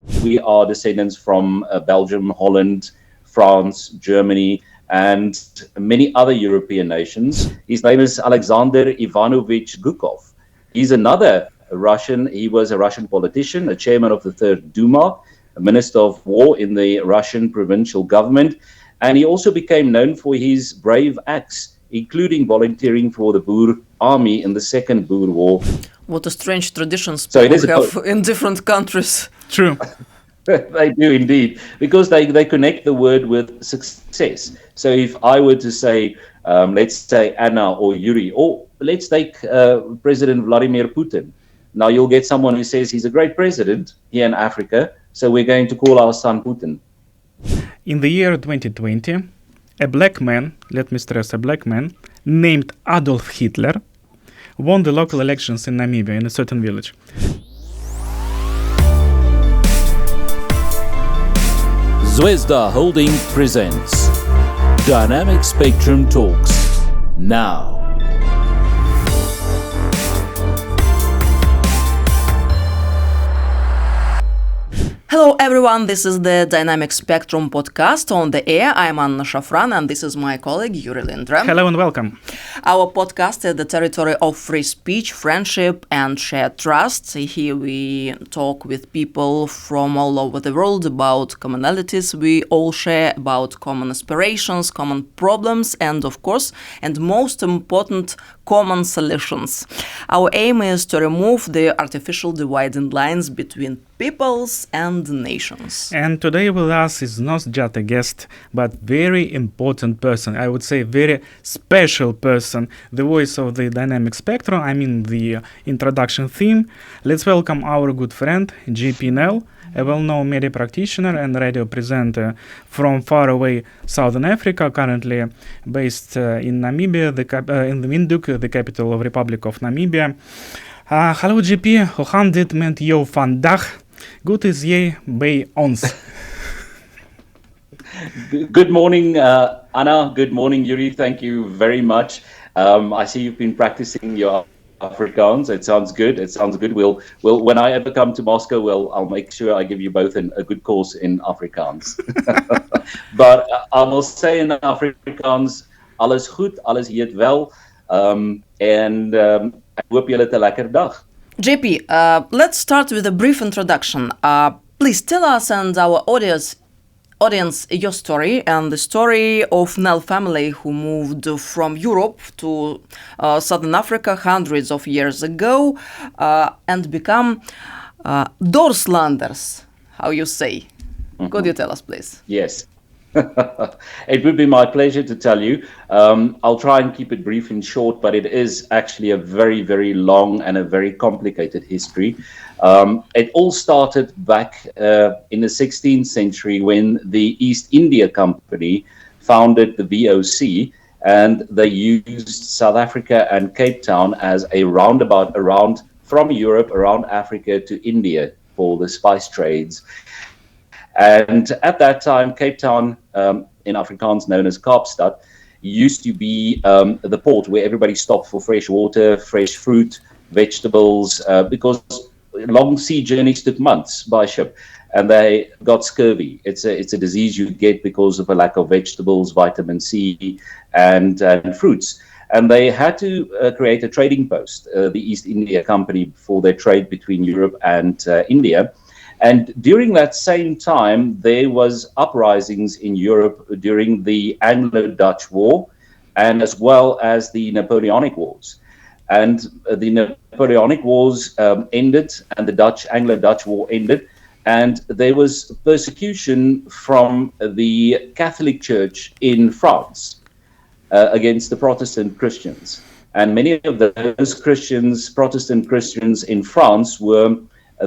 We are descendants from Belgium, Holland, France, Germany, and many other European nations. His name is Alexander Ivanovich Gukov. He's another Russian. He was a Russian politician, a chairman of the Third Duma, a minister of war in the Russian provincial government, and he also became known for his brave acts, including volunteering for the Boer army in the Second Boer War. What a strange traditions So it people is have in different countries. True. They do indeed, because they connect the word with success. So if I were to say, let's say Anna or Yuri, or let's take President Vladimir Putin. Now you'll get someone who says he's a great president here in Africa, so we're going to call our son Putin. In the year 2020, a black man, let me stress, a black man, named Adolf Hitler, won the local elections in Namibia in a certain village. Zvezda Holding presents Dynamic Spectrum Talks. Now. Hello everyone, this is the Dynamic Spectrum podcast on the air. I'm Anna Shafran and this is my colleague Yuri Lindra. Hello and welcome. Our podcast is the territory of free speech, friendship and shared trust. Here we talk with people from all over the world about commonalities we all share, about common aspirations, common problems and of course, and most important, common solutions. Our aim is to remove the artificial dividing lines between peoples and nations. And today with us is not just a guest, but very important person. I would say very special person, the voice of the dynamic spectrum. I mean the introduction theme. Let's welcome our good friend JP Nel, a well-known media practitioner and radio presenter from faraway Southern Africa, currently based in Namibia, in the Windhoek, the capital of Republic of Namibia. Hallo JP, hoe gaat dit met jou vandaag? Goed is jij bij ons. Good morning, Anna. Good morning, Yuri. Thank you very much. I see you've been practicing your Afrikaans. It sounds good. It sounds good. We'll when I ever come to Moscow, I'll make sure I give you both a good course in Afrikaans. But I will say in Afrikaans, alles goed, alles heet wel. En ik hoop jullie het een lekker dag. JP, let's start with a brief introduction. Please tell us and our audience your story and the story of Nel family who moved from Europe to Southern Africa hundreds of years ago and become Dorslanders, how you say. Mm-hmm. Could you tell us, please? Yes. It would be my pleasure to tell you. I'll try and keep it brief and short, but it is actually a very, very long and a very complicated history. It all started back in the 16th century when the East India Company founded the VOC, and they used South Africa and Cape Town as a roundabout around from Europe around Africa to India for the spice trades. And at that time, Cape Town, in Afrikaans known as Kaapstad, used to be the port where everybody stopped for fresh water, fresh fruit, vegetables, because long sea journeys took months by ship, and they got scurvy. It's a disease you get because of a lack of vegetables, vitamin C, and fruits. And they had to create a trading post, the East India Company, for their trade between Europe and India. And during that same time, there was uprisings in Europe during the Anglo-Dutch War, and as well as the Napoleonic Wars. And the Napoleonic Wars ended, and the Anglo-Dutch War ended, and there was persecution from the Catholic Church in France against the Protestant Christians. And many of those Protestant Christians in France were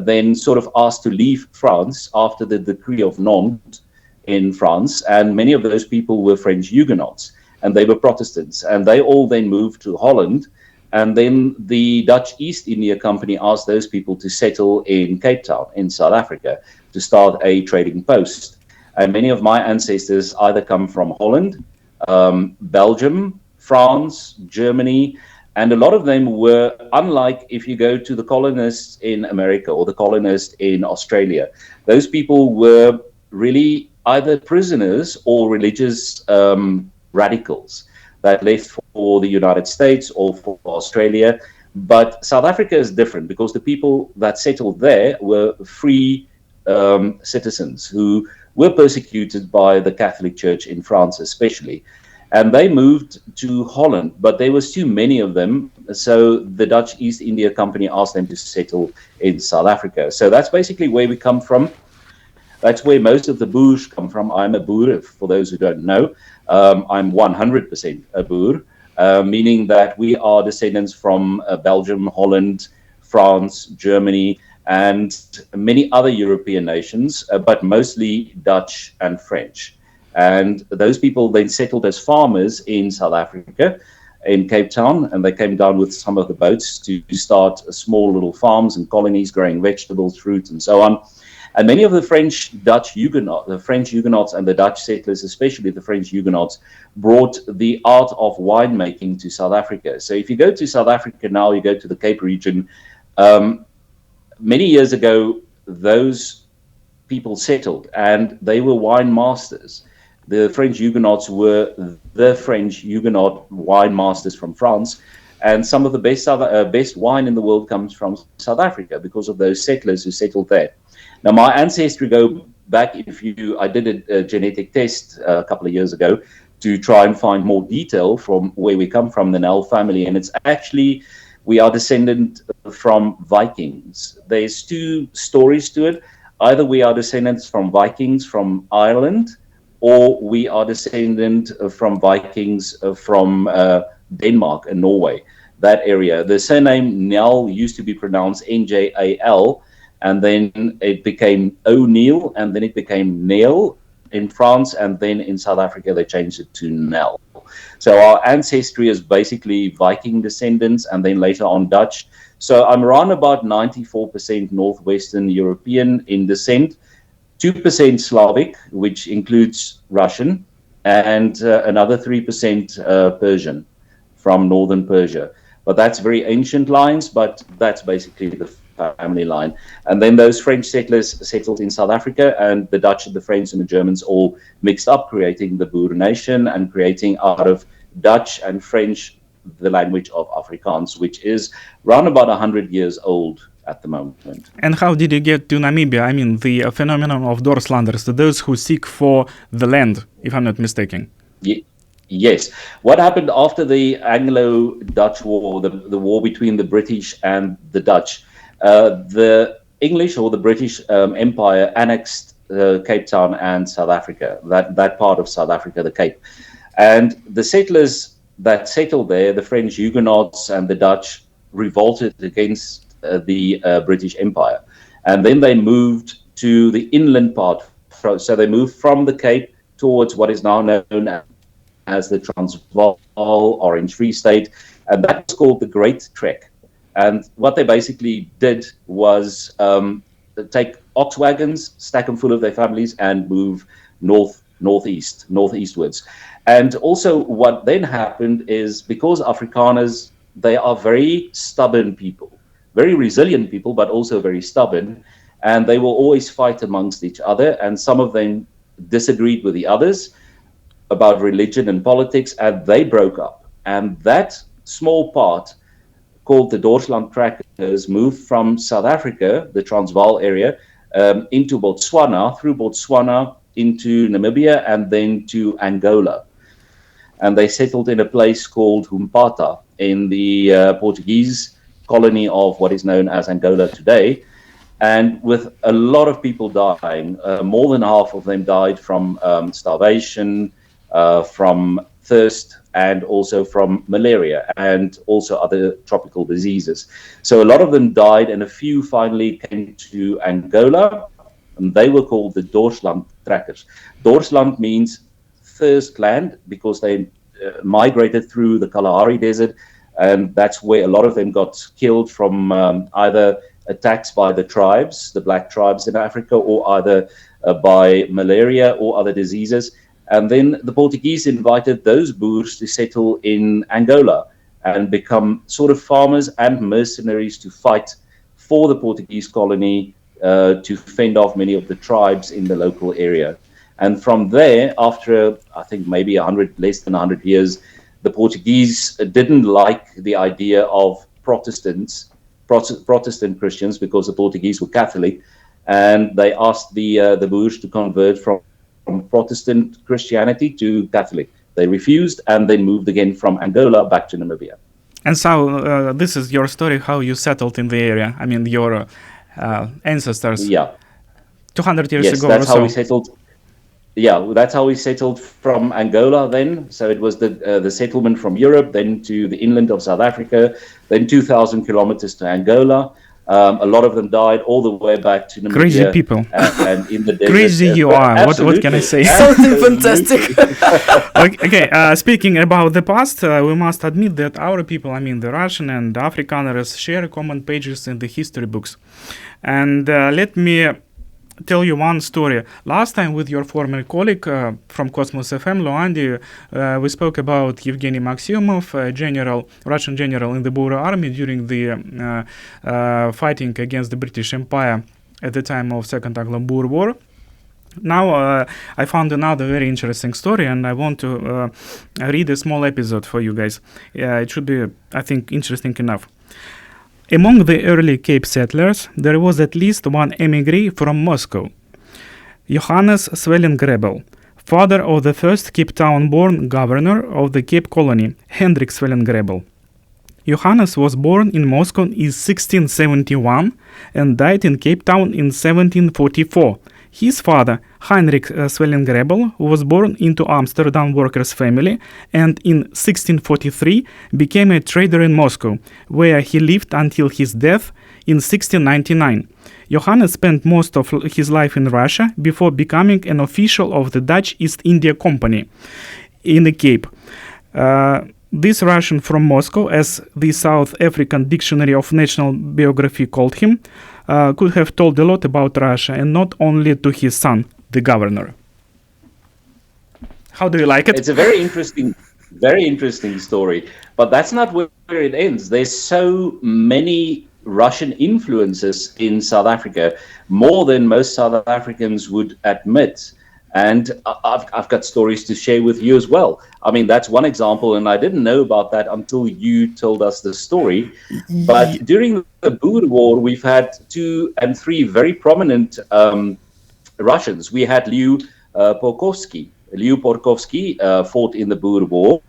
then sort of asked to leave France after the Decree of Nantes in France, and many of those people were French Huguenots, and they were Protestants, and they all then moved to Holland, and then the Dutch East India Company asked those people to settle in Cape Town in South Africa to start a trading post. And many of my ancestors either come from Holland, Belgium, France, Germany, And a lot of them were, unlike if you go to the colonists in America or the colonists in Australia, those people were really either prisoners or religious radicals that left for the United States or for Australia. But South Africa is different because the people that settled there were free citizens who were persecuted by the Catholic Church in France, especially. And they moved to Holland, but there was too many of them. So the Dutch East India Company asked them to settle in South Africa. So that's basically where we come from. That's where most of the Boers come from. I'm a Boer, for those who don't know. I'm 100% a Boer, meaning that we are descendants from Belgium, Holland, France, Germany, and many other European nations, but mostly Dutch and French. And those people then settled as farmers in South Africa, in Cape Town, and they came down with some of the boats to start small little farms and colonies growing vegetables, fruit, and so on. And many of the French Huguenots and the Dutch settlers, especially the French Huguenots, brought the art of winemaking to South Africa. So if you go to South Africa now, you go to the Cape region, many years ago, those people settled and they were wine masters. The French Huguenots were the French Huguenot wine masters from France, and some of the best wine in the world comes from South Africa because of those settlers who settled there. Now, my ancestry go back. I did a genetic test a couple of years ago to try and find more detail from where we come from, the Nel family, and it's actually we are descendant from Vikings. There's two stories to it. Either we are descendants from Vikings from Ireland, or we are descendant from Vikings from Denmark and Norway, that area. The surname Nel used to be pronounced Njal, and then it became O'Neill, and then it became Neil in France, and then in South Africa they changed it to Nel. So our ancestry is basically Viking descendants, and then later on Dutch. So I'm around about 94% Northwestern European in descent, 2% Slavic, which includes Russian, and another 3% Persian from northern Persia. But that's very ancient lines, but that's basically the family line. And then those French settlers settled in South Africa, and the Dutch, the French, and the Germans all mixed up, creating the Boer nation and creating out of Dutch and French the language of Afrikaans, which is around about 100 years old at the moment. And how did you get to Namibia? I mean, the phenomenon of Dorslanders, those who seek for the land, if I'm not mistaken. Yes. What happened after the Anglo-Dutch War, the war between the British and the Dutch? The English or the British Empire annexed Cape Town and South Africa, that part of South Africa, the Cape. And the settlers that settled there, the French Huguenots and the Dutch, revolted against the British Empire. And then they moved to the inland part. So they moved from the Cape towards what is now known as the Transvaal, Orange Free State, and that's called the Great Trek. And what they basically did was take ox wagons, stack them full of their families, and move northeastwards. And also what then happened is, because Afrikaners, they are very stubborn people, very resilient people, but also very stubborn, and they will always fight amongst each other, and some of them disagreed with the others about religion and politics, and they broke up. And that small part, called the Dorsland Track, moved from South Africa, the Transvaal area, into Botswana, through Botswana into Namibia, and then to Angola. And they settled in a place called Humpata in the Portuguese colony of what is known as Angola today. And with a lot of people dying, more than half of them died from starvation, from thirst, and also from malaria, and also other tropical diseases. So a lot of them died, and a few finally came to Angola, and they were called the Dorsland Trackers. Dorsland means thirst land, because they migrated through the Kalahari Desert, and that's where a lot of them got killed from either attacks by the tribes, the black tribes in Africa, or either by malaria or other diseases. And then the Portuguese invited those Boers to settle in Angola. and become sort of farmers and mercenaries to fight for the Portuguese colony to fend off many of the tribes in the local area. And from there, after I think maybe less than 100 years, the Portuguese didn't like the idea of Protestant Christians, because the Portuguese were Catholic, and they asked the Boers to convert from Protestant Christianity to Catholic. They refused and then moved again from Angola back to Namibia. And so this is your story, how you settled in the area. I mean, your ancestors. Yeah. 200 years yes, ago that's or how so. we settled. Yeah, that's how we settled from Angola then. So it was the settlement from Europe, then to the inland of South Africa, then 2,000 kilometers to Angola. A lot of them died all the way back to Namibia. Crazy people. And in the desert. Crazy you are. What can I say? Something fantastic. Okay, speaking about the past, we must admit that our people, I mean the Russian and Afrikaners, share common pages in the history books. And let me tell you one story. Last time with your former colleague from Cosmos FM, Luandi, we spoke about Yevgeny Maximov, Russian general in the Boer army during the fighting against the British Empire at the time of Second Anglo-Boer War. Now I found another very interesting story, and I want to read a small episode for you guys. It should be, I think, interesting enough. Among the early Cape settlers, there was at least one emigre from Moscow, Johannes Swellengrebel, father of the first Cape Town-born governor of the Cape Colony, Hendrik Swellengrebel. Johannes was born in Moscow in 1671 and died in Cape Town in 1744. His father, Heinrich Swellengrebel, was born into Amsterdam workers' family and in 1643 became a trader in Moscow, where he lived until his death in 1699. Johannes spent most of his life in Russia before becoming an official of the Dutch East India Company in the Cape. This Russian from Moscow, as the South African Dictionary of National Biography called him, could have told a lot about Russia, and not only to his son, the governor. How do you like it? It's a very interesting story. But that's not where it ends. There's so many Russian influences in South Africa, more than most South Africans would admit. And I've got stories to share with you as well. I mean, that's one example, and I didn't know about that until you told us the story. But during the Boer War, we've had 2 and 3 very prominent Russians. We had Leo Pokrovsky. Leo Pokrovsky fought in the Boer War.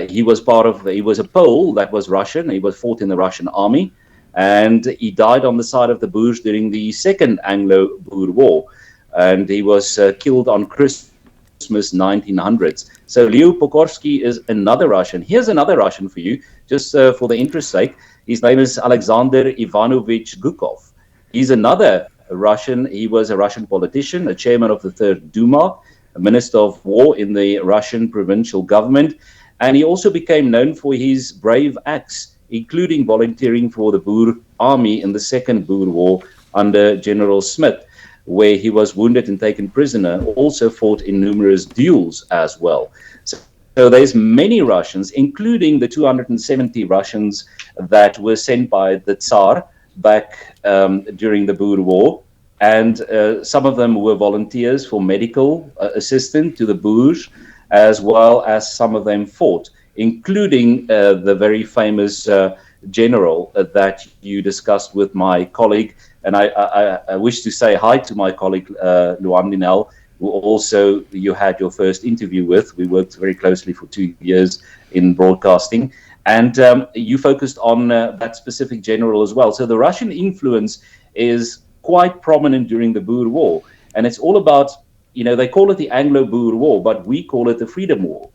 He was a Pole that was Russian. He was fought in the Russian army, and he died on the side of the Boers during the Second Anglo-Boer War. And he was killed on Christmas 1900s. So Leo Pokrovsky is another Russian. Here's another Russian for you, just for the interest's sake. His name is Alexander Ivanovich Gukov. He's another Russian. He was a Russian politician, a chairman of the Third Duma, a minister of war in the Russian provincial government. And he also became known for his brave acts, including volunteering for the Boer army in the Second Boer War under General Smith, where he was wounded and taken prisoner, also fought in numerous duels as well. So there's many Russians, including the 270 Russians that were sent by the Tsar back during the Boer War. And some of them were volunteers for medical assistance to the Boers, as well as some of them fought, including the very famous general that you discussed with my colleague. And I wish to say hi to my colleague, Luan Linel, who also you had your first interview with. We worked very closely for 2 years in broadcasting. And you focused on that specific general as well. So the Russian influence is quite prominent during the Boer War. And it's all about, they call it the Anglo-Boer War, but we call it the Freedom War.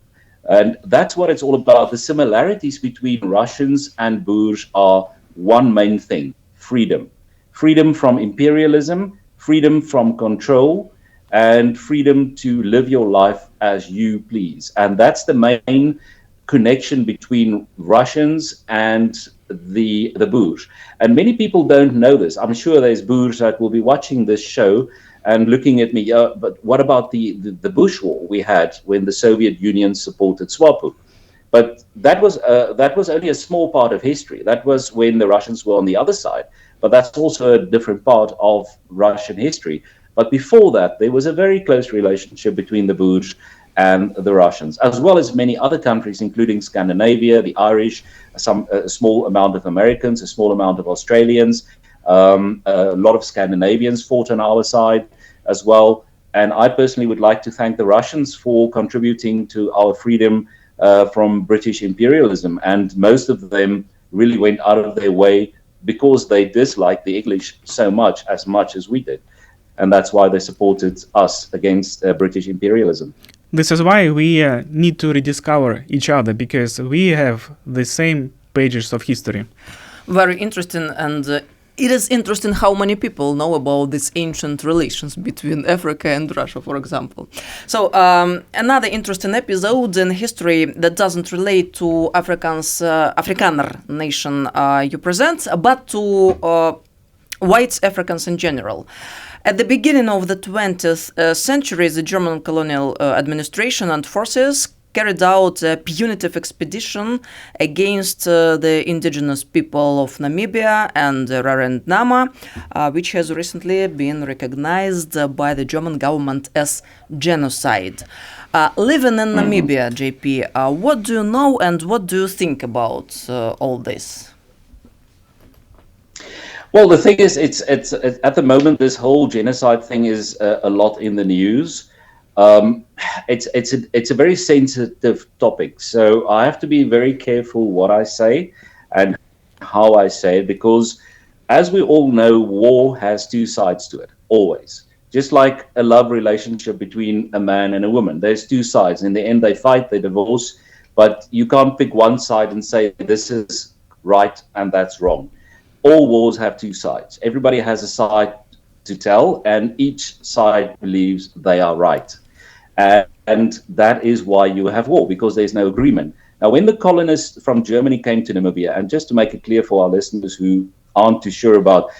And that's what it's all about. The similarities between Russians and Boers are one main thing: freedom. Freedom from imperialism, freedom from control, and freedom to live your life as you please. And that's the main connection between Russians and the Boers. And many people don't know this. I'm sure there's Boers that will be watching this show and looking at me, but what about the Bush War we had when the Soviet Union supported SWAPO? But that was only a small part of history. That was when the Russians were on the other side. But that's also a different part of Russian history. But before that, there was a very close relationship between the Boers and the Russians, as well as many other countries, including Scandinavia, the Irish, a small amount of Americans, a small amount of Australians, a lot of Scandinavians fought on our side as well. And I personally would like to thank the Russians for contributing to our freedom from British imperialism. And most of them really went out of their way because they disliked the English so much as we did. And that's why they supported us against British imperialism. This is why we need to rediscover each other, because we have the same pages of history. Very interesting, and it is interesting how many people know about these ancient relations between Africa and Russia, for example. So another interesting episode in history that doesn't relate to Afrikaner nation you present, but to white Africans in general. At the beginning of the 20th century, the German colonial administration and forces carried out a punitive expedition against the indigenous people of Namibia and Rarent Nama, which has recently been recognized by the German government as genocide. Living in Namibia, JP, what do you know and what do you think about all this? Well, the thing is, it's at the moment, this whole genocide thing is a lot in the news. It's a very sensitive topic, so I have to be very careful what I say and how I say it, because as we all know, war has two sides to it, always. Just like a love relationship between a man and a woman, there's two sides. In the end, they fight, they divorce, but you can't pick one side and say this is right and that's wrong. All wars have two sides. Everybody has a side to tell, and each side believes they are right. And that is why you have war, because there's no agreement. Now, when the colonists from Germany came to Namibia, and just to make it clear for our listeners who aren't too sure about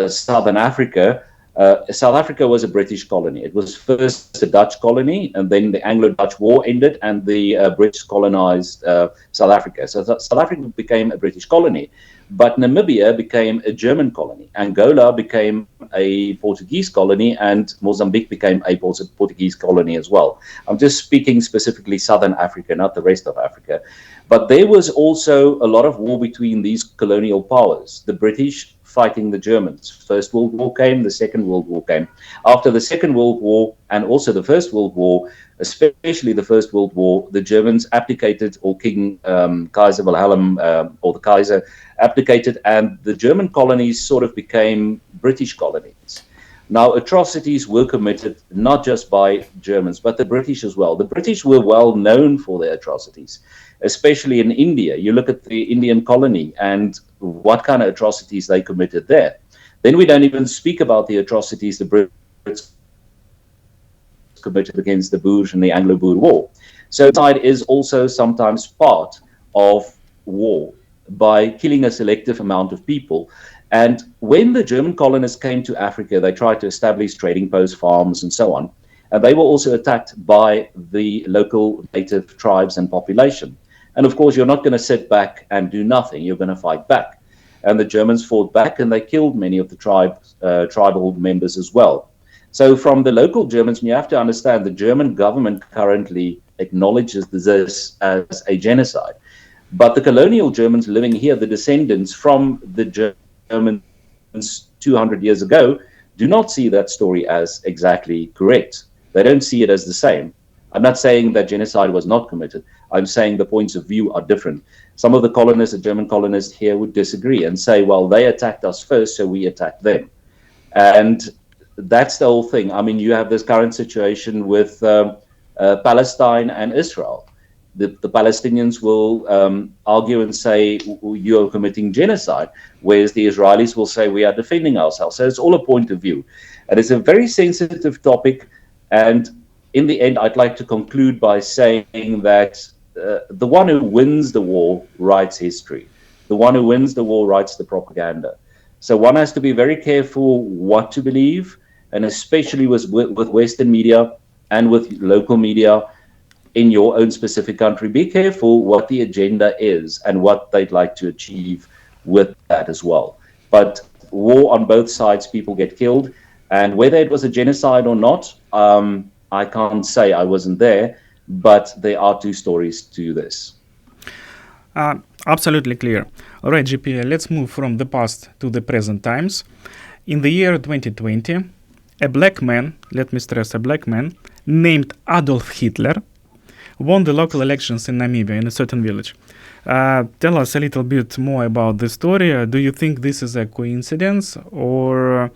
Southern Africa, South Africa was a British colony. It was first a Dutch colony, and then the Anglo-Dutch War ended, and the British colonized South Africa. So South Africa became a British colony. But Namibia became a German colony. Angola became a Portuguese colony, and Mozambique became a Portuguese colony as well. I'm just speaking specifically Southern Africa, not the rest of Africa. But there was also a lot of war between these colonial powers. The British fighting the Germans. First World War came, the Second World War came. After the Second World War and also the First World War, especially the First World War, the Germans abdicated, or King Kaiser Wilhelm, or the Kaiser, abdicated, and the German colonies sort of became British colonies. Now, atrocities were committed not just by Germans, but the British as well. The British were well known for their atrocities, especially in India. You look at the Indian colony and what kind of atrocities they committed there. Then we don't even speak about the atrocities the Brits committed against the Boers in the Anglo-Boer War. So genocide is also sometimes part of war by killing a selective amount of people. And when the German colonists came to Africa, they tried to establish trading posts, farms, and so on. And they were also attacked by the local native tribes and population. And of course, you're not going to sit back and do nothing. You're going to fight back. And the Germans fought back, and they killed many of the tribal members as well. So from the local Germans, you have to understand the German government currently acknowledges this as a genocide. But the colonial Germans living here, the descendants from the Germans 200 years ago, do not see that story as exactly correct. They don't see it as the same. I'm not saying that genocide was not committed. I'm saying the points of view are different. Some of the colonists, the German colonists here, would disagree and say, well, they attacked us first, so we attacked them. And that's the whole thing. I mean, you have this current situation with Palestine and Israel. The Palestinians will argue and say, you're committing genocide, whereas the Israelis will say, we are defending ourselves. So it's all a point of view. And it's a very sensitive topic. And in the end, I'd like to conclude by saying that the one who wins the war writes history. The one who wins the war writes the propaganda. So one has to be very careful what to believe, and especially with Western media and with local media. in your own specific country. Be careful what the agenda is and what they'd like to achieve with that as well. But war on both sides, people get killed. And whether it was a genocide or not, I can't say, I wasn't there, but there are two stories to this. Absolutely clear. All right, GP, let's move from the past to the present times. In the year 2020, a black man, let me stress, a black man, named Adolf Hitler, won the local elections in Namibia, in a certain village. Tell us a little bit more about the story. Do you think this is a coincidence, or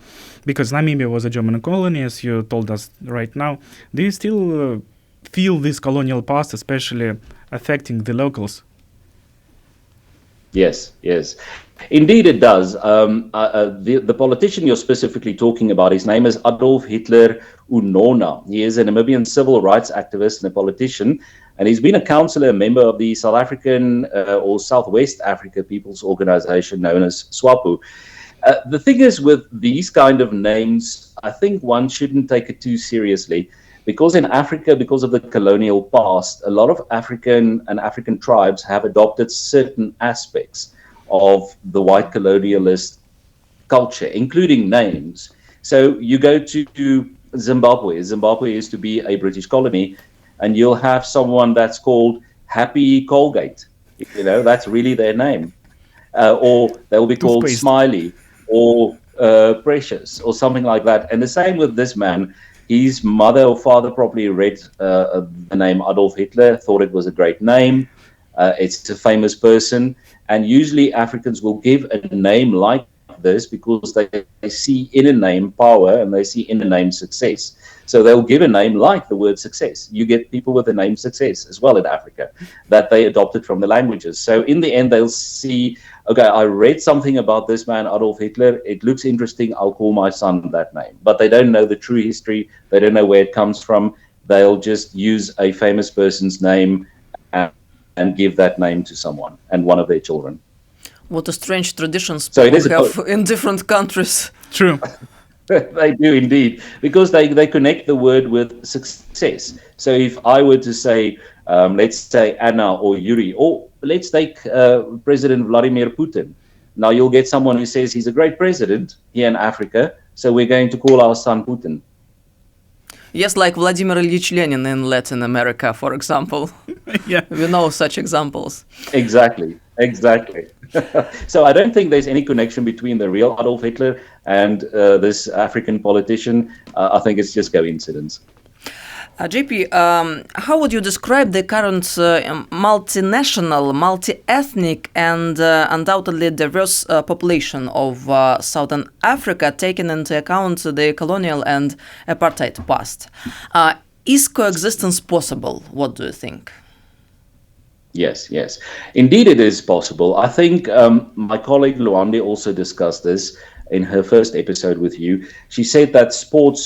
because Namibia was a German colony, as you told us right now, do you still feel this colonial past, especially affecting the locals? Yes, yes. Indeed, it does. The politician you're specifically talking about, his name is Adolf Hitler Unona. He is a Namibian civil rights activist and a politician, and he's been a councillor, a member of the South African or Southwest Africa People's Organization known as SWAPO. The thing is, with these kind of names, I think one shouldn't take it too seriously. Because in Africa, because of the colonial past, a lot of African tribes have adopted certain aspects of the white colonialist culture, including names. So you go to Zimbabwe. Zimbabwe used to be a British colony, and you'll have someone that's called Happy Colgate. You know, that's really their name. Or they'll be called Toothpaste. Smiley or Precious or something like that. And the same with this man. His mother or father probably read the name Adolf Hitler, thought it was a great name. It's a famous person. And usually Africans will give a name like this because they see in a name power and they see in a name success. So they'll give a name like the word success. You get people with the name success as well in Africa that they adopted from the languages. So in the end, they'll see, okay, I read something about this man, Adolf Hitler. It looks interesting. I'll call my son that name. But they don't know the true history. They don't know where it comes from. They'll just use a famous person's name and give that name to someone and one of their children. What a strange traditions So it people is have in different countries. True. They do indeed, because they connect the word with success. So if I were to say, let's say Anna or Yuri, or let's take President Vladimir Putin. Now you'll get someone who says he's a great president here in Africa, so we're going to call our son Putin. Yes, like Vladimir Ilyich Lenin in Latin America, for example. Yeah. We know such examples. Exactly. So I don't think there's any connection between the real Adolf Hitler and this African politician. I think it's just coincidence. JP, how would you describe the current multinational, multi-ethnic and undoubtedly diverse population of Southern Africa, taking into account the colonial and apartheid past? Is coexistence possible? What do you think? Yes. Indeed, it is possible. I think my colleague Luande also discussed this in her first episode with you. She said that sport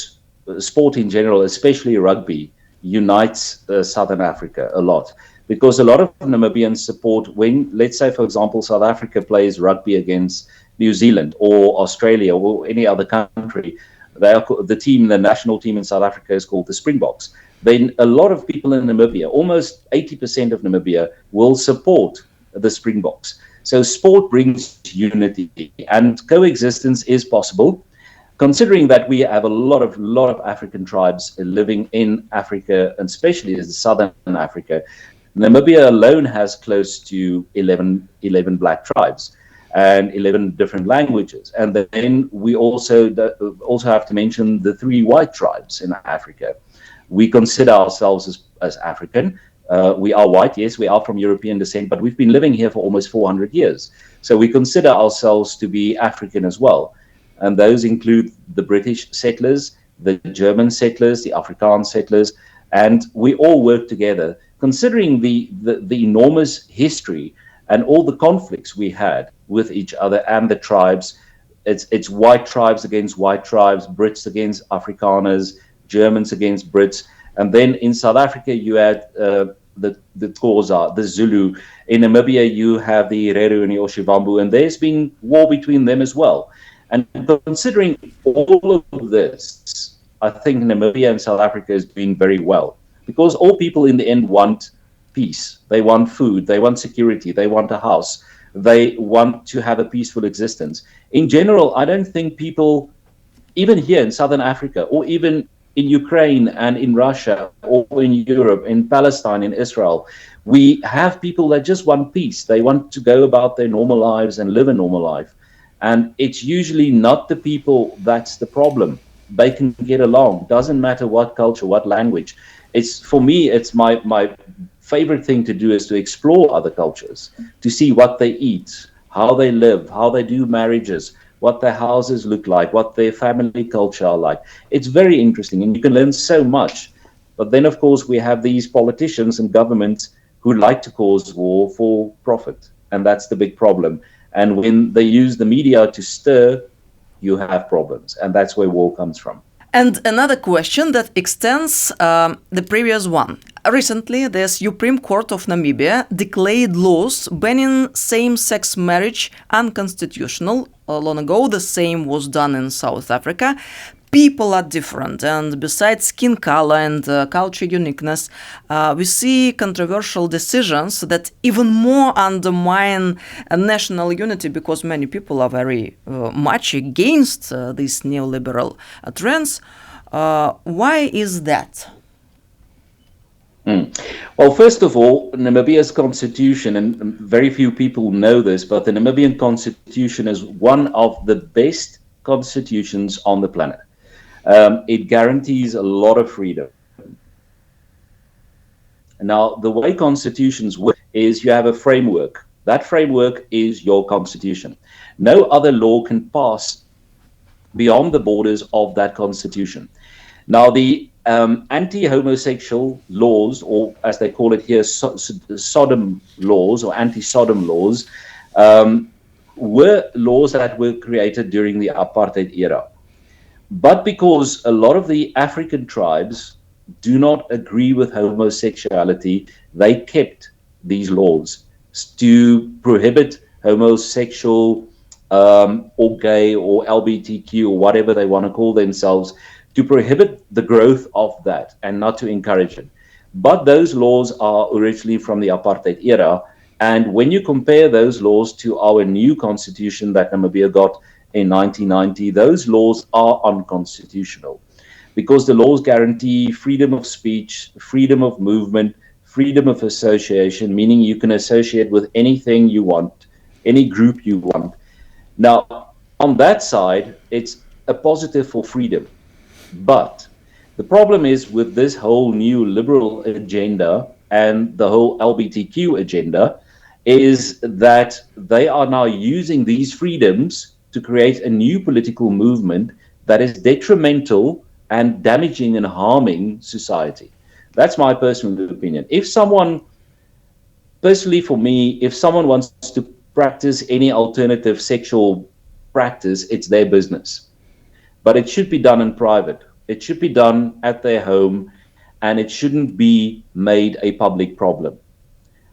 in general, especially rugby, unites Southern Africa a lot. Because a lot of Namibians support when, let's say, for example, South Africa plays rugby against New Zealand or Australia or any other country. The national team in South Africa is called the Springboks. Then a lot of people in Namibia, almost 80% of Namibia, will support the Springboks. So sport brings unity, and coexistence is possible, considering that we have a lot of African tribes living in Africa, and especially in Southern Africa. Namibia alone has close to 11 black tribes and 11 different languages. And then we also have to mention the 3 white tribes in Africa. We consider ourselves as African. We are white, yes, we are from European descent, but we've been living here for almost 400 years. So we consider ourselves to be African as well. And those include the British settlers, the German settlers, the Afrikaans settlers, and we all work together. Considering the enormous history and all the conflicts we had with each other and the tribes, it's white tribes against white tribes, Brits against Afrikaners, Germans against Brits. And then in South Africa, you had the Xhosa, the Zulu. In Namibia, you have the Hereru and the Oshivambu, and there's been war between them as well. And considering all of this, I think Namibia and South Africa is doing very well, because all people in the end want peace. They want food, they want security, they want a house, they want to have a peaceful existence. In general, I don't think people, even here in Southern Africa, or even in Ukraine and in Russia, or in Europe, in Palestine, in Israel, we have people that just want peace. They want to go about their normal lives and live a normal life. And it's usually not the people that's the problem. They can get along. Doesn't matter what culture, what language. It's, for me, it's my favorite thing to do is to explore other cultures, to see what they eat, how they live, how they do marriages, what their houses look like, what their family culture are like. It's very interesting, and you can learn so much. But then, of course, we have these politicians and governments who like to cause war for profit, and that's the big problem. And when they use the media to stir, you have problems, and that's where war comes from. And another question that extends the previous one. Recently, the Supreme Court of Namibia declared laws banning same-sex marriage unconstitutional. Long ago, the same was done in South Africa. People are different, and besides skin color and culture uniqueness, we see controversial decisions that even more undermine national unity, because many people are very much against these neoliberal trends. Why is that? Well, first of all, Namibia's constitution, and very few people know this, but the Namibian constitution is one of the best constitutions on the planet. It guarantees a lot of freedom. Now, the way constitutions work is you have a framework. That framework is your constitution. No other law can pass beyond the borders of that constitution. Now, the anti-homosexual laws, or as they call it here, Sodom laws or anti-Sodom laws, were laws that were created during the apartheid era. But because a lot of the African tribes do not agree with homosexuality, they kept these laws to prohibit homosexual or gay or LGBTQ or whatever they want to call themselves, to prohibit the growth of that and not to encourage it. But those laws are originally from the apartheid era. And when you compare those laws to our new constitution that Namibia got in 1990, those laws are unconstitutional because the laws guarantee freedom of speech, freedom of movement, freedom of association, meaning you can associate with anything you want, any group you want. Now, on that side, it's a positive for freedom. But the problem is with this whole new liberal agenda and the whole LGBTQ agenda is that they are now using these freedoms to create a new political movement that is detrimental and damaging and harming society. That's my personal opinion. Personally for me, if someone wants to practice any alternative sexual practice, it's their business. But it should be done in private. It should be done at their home, and it shouldn't be made a public problem.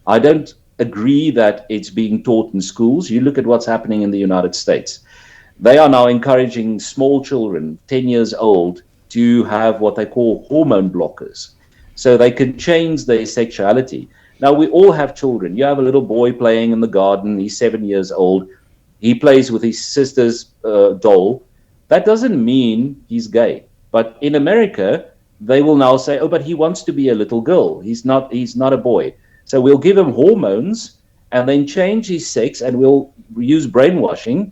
I don't agree that it's being taught in schools. You look at what's happening in the United States. They are now encouraging small children, 10 years old, to have what they call hormone blockers, so they can change their sexuality. Now, we all have children. You have a little boy playing in the garden. He's 7 years old. He plays with his sister's doll. That doesn't mean he's gay. But in America, they will now say, oh, but he wants to be a little girl. He's not a boy. So we'll give him hormones and then change his sex, and we'll use brainwashing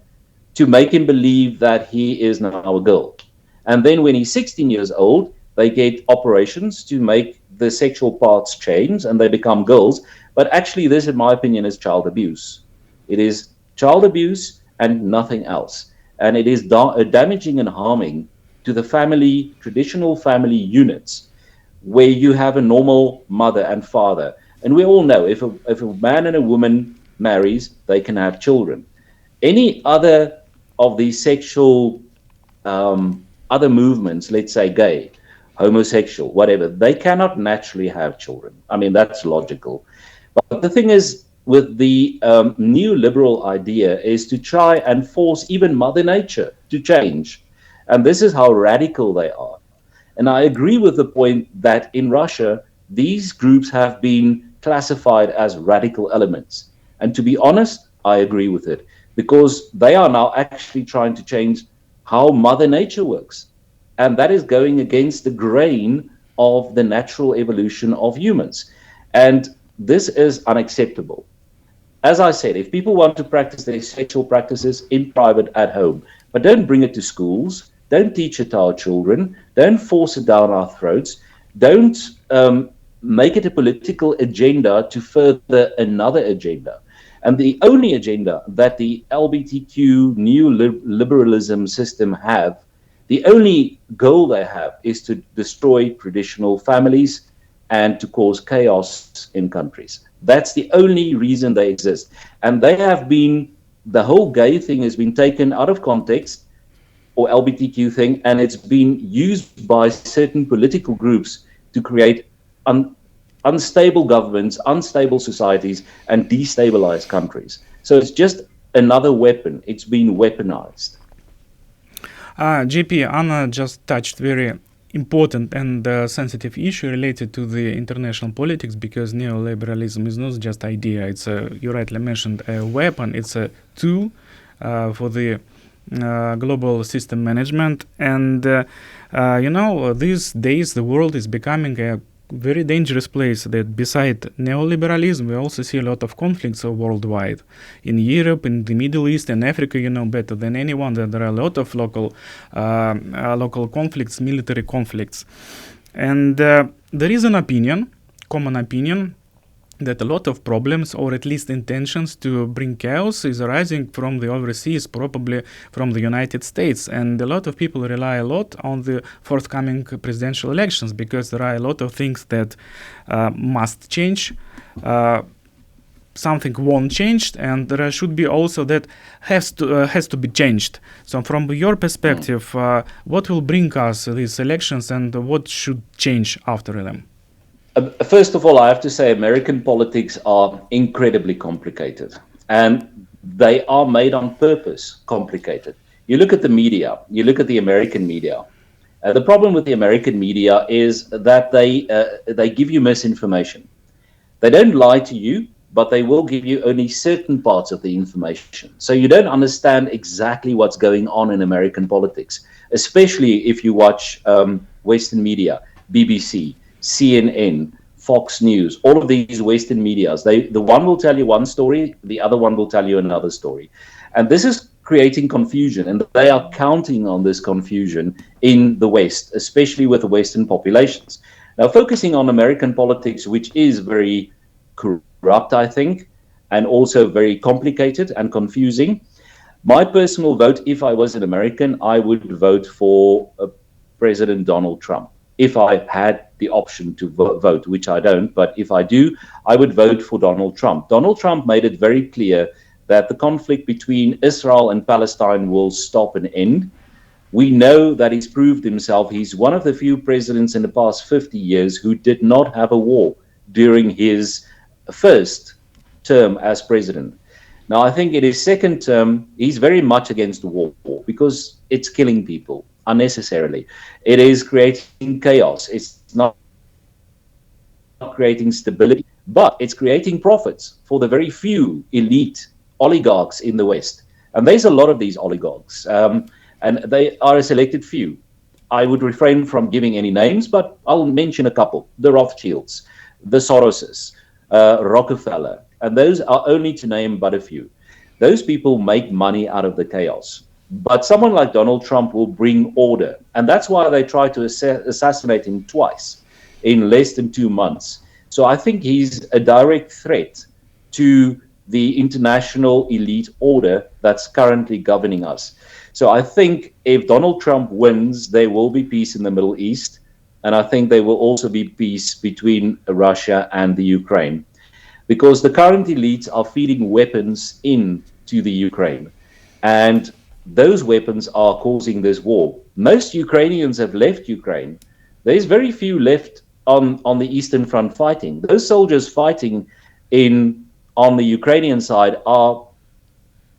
to make him believe that he is now a girl. And then when he's 16 years old, they get operations to make the sexual parts change and they become girls. But actually, this, in my opinion, is child abuse. It is child abuse and nothing else. And it is damaging and harming to the family, traditional family units, where you have a normal mother and father. And we all know if a man and a woman marries, they can have children. Any other of these sexual other movements, let's say gay, homosexual, whatever, they cannot naturally have children. I mean, that's logical. But the thing is, with the new liberal idea is to try and force even Mother Nature to change. And this is how radical they are. And I agree with the point that in Russia, these groups have been classified as radical elements. And to be honest, I agree with it, because they are now actually trying to change how Mother Nature works. And that is going against the grain of the natural evolution of humans. And this is unacceptable. As I said, if people want to practice their sexual practices in private at home, but don't bring it to schools, don't teach it to our children, don't force it down our throats, don't make it a political agenda to further another agenda. And the only agenda that the LGBTQ neoliberalism system have, the only goal they have is to destroy traditional families and to cause chaos in countries. That's the only reason they exist. And they have been, the whole gay thing has been taken out of context, or LGBTQ thing, and it's been used by certain political groups to create unstable governments, unstable societies, and destabilize countries. So it's just another weapon. It's been weaponized. JP, Anna just touched very important and sensitive issue related to the international politics, because neoliberalism is not just idea. It's you rightly mentioned, a weapon. It's a tool for the global system management. And these days the world is becoming a very dangerous place, that beside neoliberalism we also see a lot of conflicts worldwide, in Europe, in the Middle East, and Africa. You know better than anyone that there are a lot of local conflicts, military conflicts. And there is an opinion, common opinion, that a lot of problems, or at least intentions to bring chaos, is arising from the overseas, probably from the United States. And a lot of people rely a lot on the forthcoming presidential elections, because there are a lot of things that must change. Something won't change, and there should be also that has to be changed. So from your perspective, what will bring us these elections, and what should change after them? First of all, I have to say American politics are incredibly complicated, and they are made on purpose complicated. You look at the media, you look at the American media. The problem with the American media is that they give you misinformation. They don't lie to you, but they will give you only certain parts of the information. So you don't understand exactly what's going on in American politics, especially if you watch Western media, BBC, CNN, Fox News, all of these Western medias. The one will tell you one story, the other one will tell you another story. And this is creating confusion, and they are counting on this confusion in the West, especially with the Western populations. Now, focusing on American politics, which is very corrupt, I think, and also very complicated and confusing, my personal vote, if I was an American, I would vote for President Donald Trump. If I had the option to vote, which I don't, but if I do, I would vote for Donald Trump. Donald Trump made it very clear that the conflict between Israel and Palestine will stop and end. We know that he's proved himself. He's one of the few presidents in the past 50 years who did not have a war during his first term as president. Now, I think in his second term, he's very much against the war because it's killing people unnecessarily. It is creating chaos. It's not creating stability, but it's creating profits for the very few elite oligarchs in the West. And there's a lot of these oligarchs, and they are a selected few. I would refrain from giving any names, but I'll mention a couple: the Rothschilds, the Soroses, Rockefeller, and those are only to name but a few. Those people make money out of the chaos. But someone like Donald Trump will bring order. And that's why they tried to assassinate him twice in less than 2 months. So I think he's a direct threat to the international elite order that's currently governing us. So I think if Donald Trump wins, there will be peace in the Middle East. And I think there will also be peace between Russia and the Ukraine. Because the current elites are feeding weapons into the Ukraine. And those weapons are causing this war. Most Ukrainians have left Ukraine. There's very few left on the Eastern Front fighting. Those soldiers fighting on the Ukrainian side are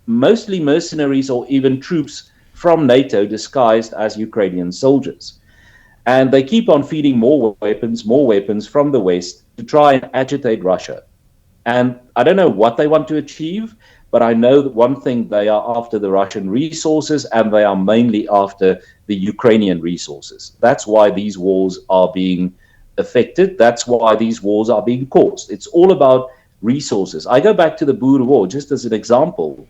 mostly mercenaries or even troops from NATO disguised as Ukrainian soldiers. And they keep on feeding more weapons from the West to try and agitate Russia. And I don't know what they want to achieve, but I know that one thing, they are after the Russian resources, and they are mainly after the Ukrainian resources. That's why these wars are being affected. That's why these wars are being caused. It's all about resources. I go back to the Boer War just as an example.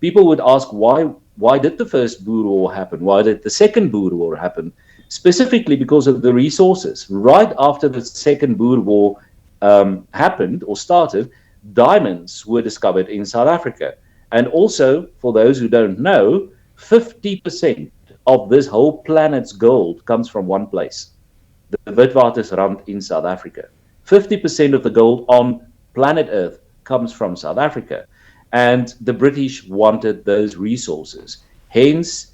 People would ask, why did the first Boer War happen? Why did the second Boer War happen? Specifically because of the resources. Right after the second Boer War happened or started, diamonds were discovered in South Africa. And also, for those who don't know, 50% of this whole planet's gold comes from one place, the Witwatersrand in South Africa. 50% of the gold on planet Earth comes from South Africa. And the British wanted those resources. Hence,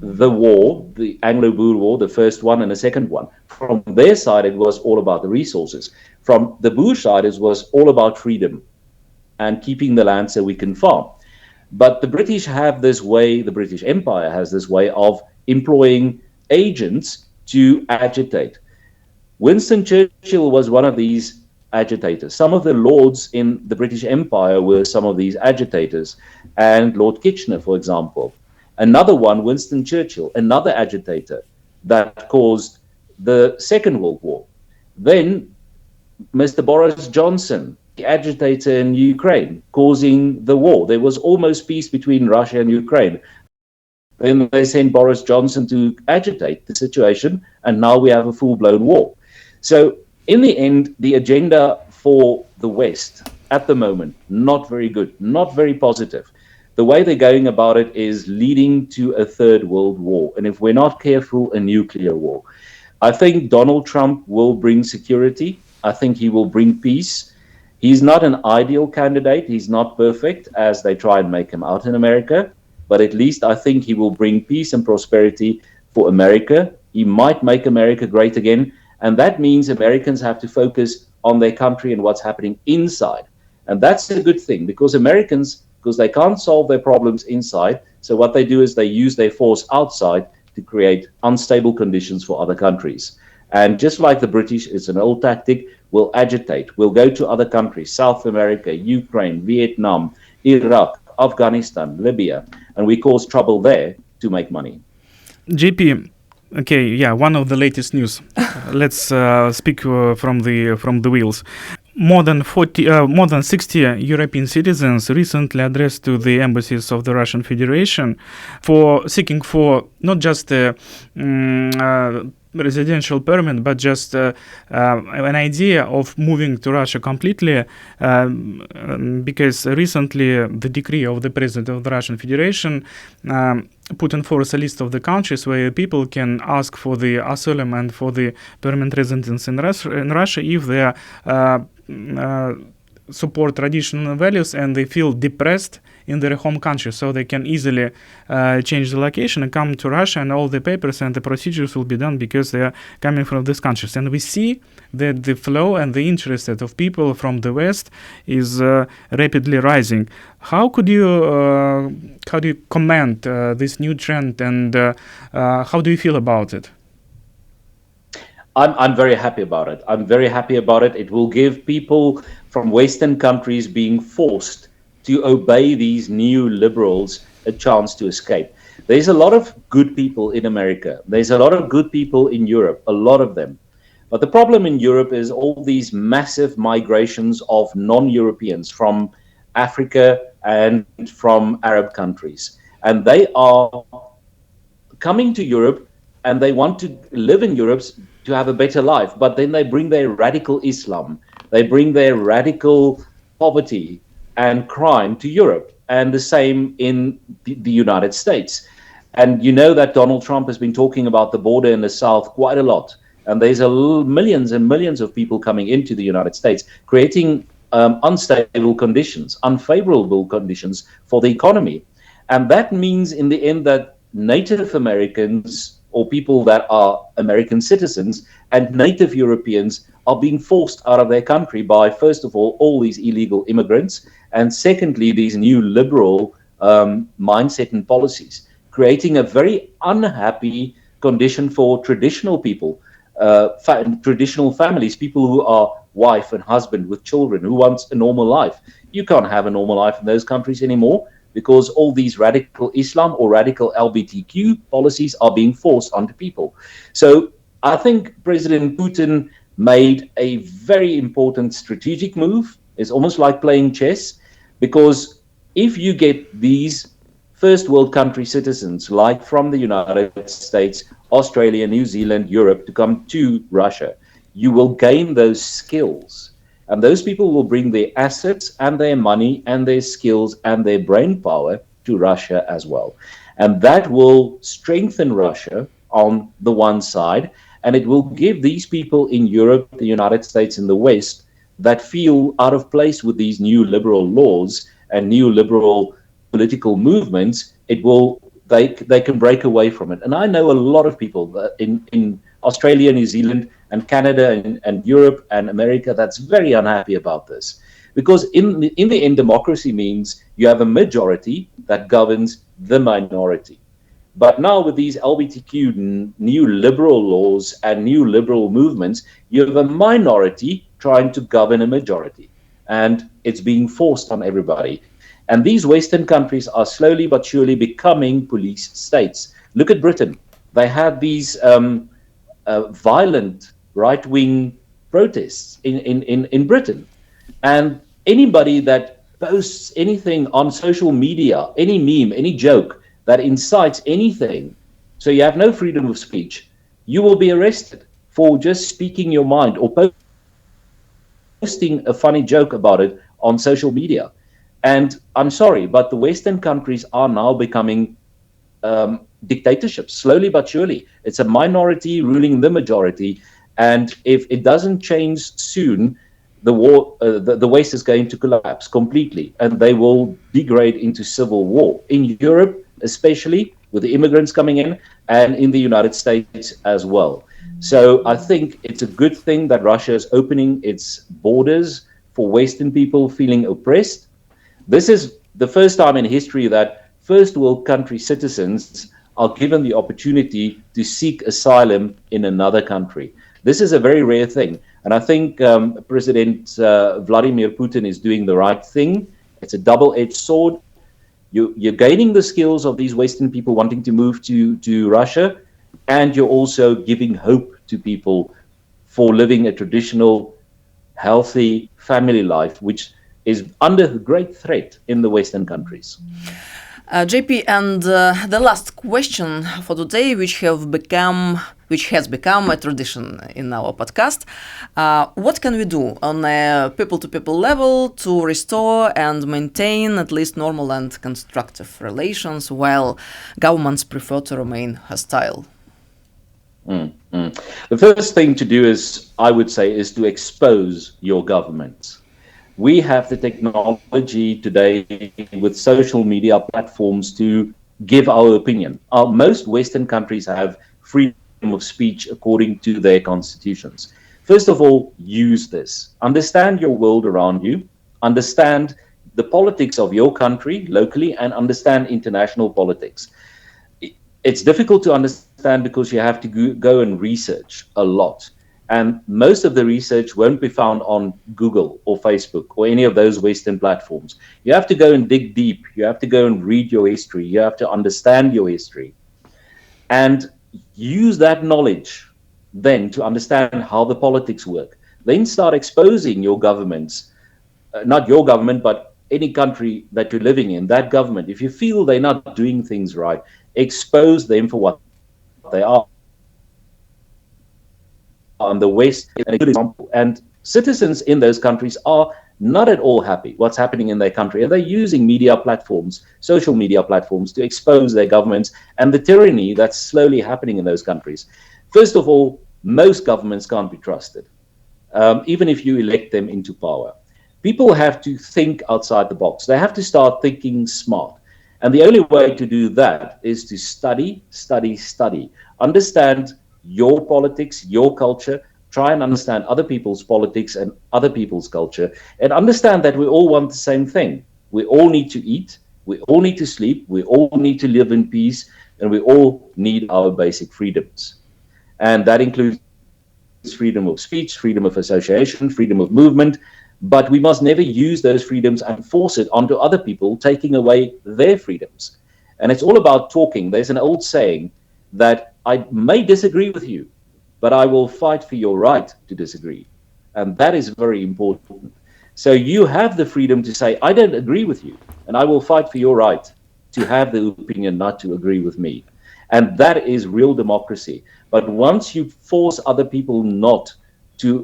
the war, the Anglo-Boer War, the first one and the second one. From their side, it was all about the resources. From the Boer side, it was all about freedom and keeping the land so we can farm. But the British have this way, the British Empire has this way of employing agents to agitate. Winston Churchill was one of these agitators. Some of the lords in the British Empire were some of these agitators, and Lord Kitchener, for example. Another one, Winston Churchill, another agitator that caused the Second World War. Then Mr. Boris Johnson, the agitator in Ukraine, causing the war. There was almost peace between Russia and Ukraine. Then they sent Boris Johnson to agitate the situation, and now we have a full-blown war. So in the end, the agenda for the West at the moment, not very good, not very positive. The way they're going about it is leading to a third world war. And if we're not careful, a nuclear war. I think Donald Trump will bring security. I think he will bring peace. He's not an ideal candidate. He's not perfect, as they try and make him out in America. But at least I think he will bring peace and prosperity for America. He might make America great again. And that means Americans have to focus on their country and what's happening inside. And that's a good thing, because Americans, because they can't solve their problems inside, so what they do is they use their force outside to create unstable conditions for other countries. And just like the British, it's an old tactic, we'll agitate. We'll go to other countries, South America, Ukraine, Vietnam, Iraq, Afghanistan, Libya, and we cause trouble there to make money. JP, okay, yeah, one of the latest news. Let's speak from the wheels. More than 60 European citizens recently addressed to the embassies of the Russian Federation for seeking for not just a residential permit, but just an idea of moving to Russia completely, because recently the decree of the president of the Russian Federation put in force a list of the countries where people can ask for the asylum and for the permanent residence in Russia if they support traditional values and they feel depressed in their home country, so they can easily change the location and come to Russia, and all the papers and the procedures will be done because they are coming from these countries. And we see that the flow and the interest of people from the West is rapidly rising. How do you comment this new trend, and how do you feel about it? I'm very happy about it. I'm very happy about it. It will give people from Western countries being forced to obey these new liberals a chance to escape. There's a lot of good people in America. There's a lot of good people in Europe, a lot of them. But the problem in Europe is all these massive migrations of non-Europeans from Africa and from Arab countries. And they are coming to Europe and they want to live in Europe to have a better life. But then they bring their radical Islam, they bring their radical poverty and crime to Europe. And the same in the United States. And you know that Donald Trump has been talking about the border in the South quite a lot. And there's millions and millions of people coming into the United States, creating unstable conditions, unfavorable conditions for the economy. And that means in the end that Native Americans or people that are American citizens and Native Europeans are being forced out of their country by, first of all these illegal immigrants, and secondly, these new liberal mindset and policies, creating a very unhappy condition for traditional people, traditional families, people who are wife and husband with children, who wants a normal life. You can't have a normal life in those countries anymore because all these radical Islam or radical LGBTQ policies are being forced onto people. So I think President Putin made a very important strategic move. It's almost like playing chess, because if you get these first world country citizens, like from the United States, Australia, New Zealand, Europe, to come to Russia, you will gain those skills. And those people will bring their assets and their money and their skills and their brain power to Russia as well. And that will strengthen Russia on the one side, and it will give these people in Europe, the United States, and the West that feel out of place with these new liberal laws and new liberal political movements, they can break away from it. And I know a lot of people in Australia, New Zealand, and Canada, and Europe and America that's very unhappy about this, because in the end, democracy means you have a majority that governs the minority. But now with these LGBTQ new liberal laws and new liberal movements, you have a minority trying to govern a majority, and it's being forced on everybody. And these Western countries are slowly but surely becoming police states. Look at Britain. They had these violent right-wing protests in Britain. And anybody that posts anything on social media, any meme, any joke that incites anything, so you have no freedom of speech, you will be arrested for just speaking your mind or posting a funny joke about it on social media. And I'm sorry, but the Western countries are now becoming dictatorships, slowly but surely. It's a minority ruling the majority, and if it doesn't change soon, the West is going to collapse completely, and they will degrade into civil war in Europe, especially with the immigrants coming in, and in the United States as well. So I think it's a good thing that Russia is opening its borders for Western people feeling oppressed. This is the first time in history that first world country citizens are given the opportunity to seek asylum in another country. This is a very rare thing. And I think President Vladimir Putin is doing the right thing. It's a double-edged sword. You're gaining the skills of these Western people wanting to move to Russia, and you're also giving hope to people for living a traditional, healthy family life, which is under great threat in the Western countries. JP, and the last question for today, which has become a tradition in our podcast. What can we do on a people-to-people level to restore and maintain at least normal and constructive relations while governments prefer to remain hostile? The first thing to do is, I would say, is to expose your government. We have the technology today with social media platforms to give our opinion. Most Western countries have freedom of speech according to their constitutions. First of all, use this. Understand your world around you. Understand the politics of your country locally, and understand international politics. It's difficult to understand because you have to go and research a lot. And most of the research won't be found on Google or Facebook or any of those Western platforms. You have to go and dig deep. You have to go and read your history. You have to understand your history. And use that knowledge then to understand how the politics work. Then start exposing your governments, not your government, but any country that you're living in, that government. If you feel they're not doing things right, expose them for what they are. On the West, a good example. And citizens in those countries are not at all happy what's happening in their country, and they're using media platforms, social media platforms, to expose their governments and the tyranny that's slowly happening in those countries. First of all, most governments can't be trusted, even if you elect them into power. People have to think outside the box. They have to start thinking smart. And the only way to do that is to study. Understand your politics, your culture. Try and understand other people's politics and other people's culture, and understand that we all want the same thing. We all need to eat, we all need to sleep, we all need to live in peace. and we all need our basic freedoms. And that includes freedom of speech, freedom of association, freedom of movement, but we must never use those freedoms and force it onto other people, taking away their freedoms. And it's all about talking. There's an old saying that I may disagree with you, but I will fight for your right to disagree. And that is very important. So you have the freedom to say, I don't agree with you, and I will fight for your right to have the opinion not to agree with me. And that is real democracy. But once you force other people not to,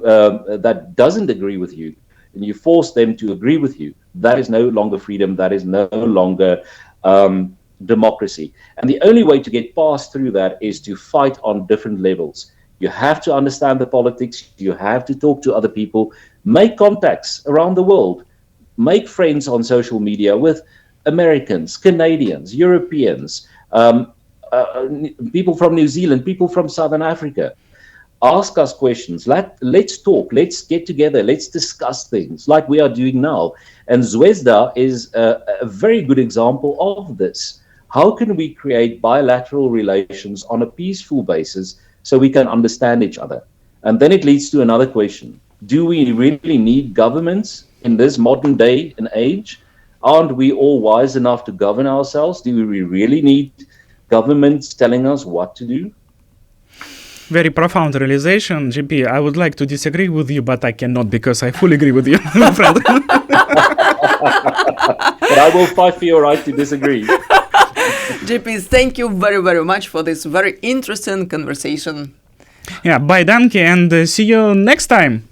that doesn't agree with you, and you force them to agree with you, that is no longer freedom, that is no longer democracy. And the only way to get past through that is to fight on different levels. You have to understand the politics, you have to talk to other people, make contacts around the world, make friends on social media with Americans, Canadians, Europeans, people from New Zealand, people from Southern Africa. Ask us questions. Let's talk. Let's get together. Let's discuss things like we are doing now. And Zvezda is a very good example of this. How can we create bilateral relations on a peaceful basis so we can understand each other? And then it leads to another question. Do we really need governments in this modern day and age? Aren't we all wise enough to govern ourselves? Do we really need governments telling us what to do? Very profound realization, GP. I would like to disagree with you, but I cannot because I fully agree with you, my friend. But I will fight for your right to disagree. JP, thank you very, very much for this very interesting conversation. Yeah, bye, Danke, and see you next time.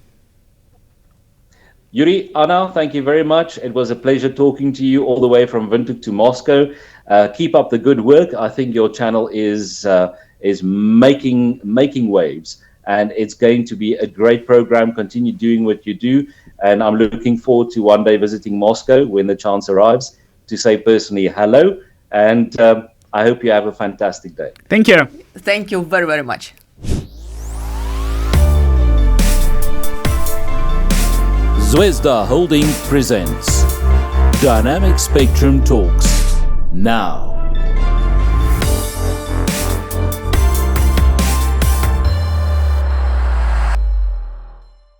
Yuri, Anna, thank you very much. It was a pleasure talking to you all the way from Windhoek to Moscow. Keep up the good work. I think your channel is making waves, and it's going to be a great program. Continue doing what you do, and I'm looking forward to one day visiting Moscow when the chance arrives to say personally hello, and I hope you have a fantastic day. Thank you. Thank you very, very much. Zvezda Holding presents Dynamic Spectrum Talks now.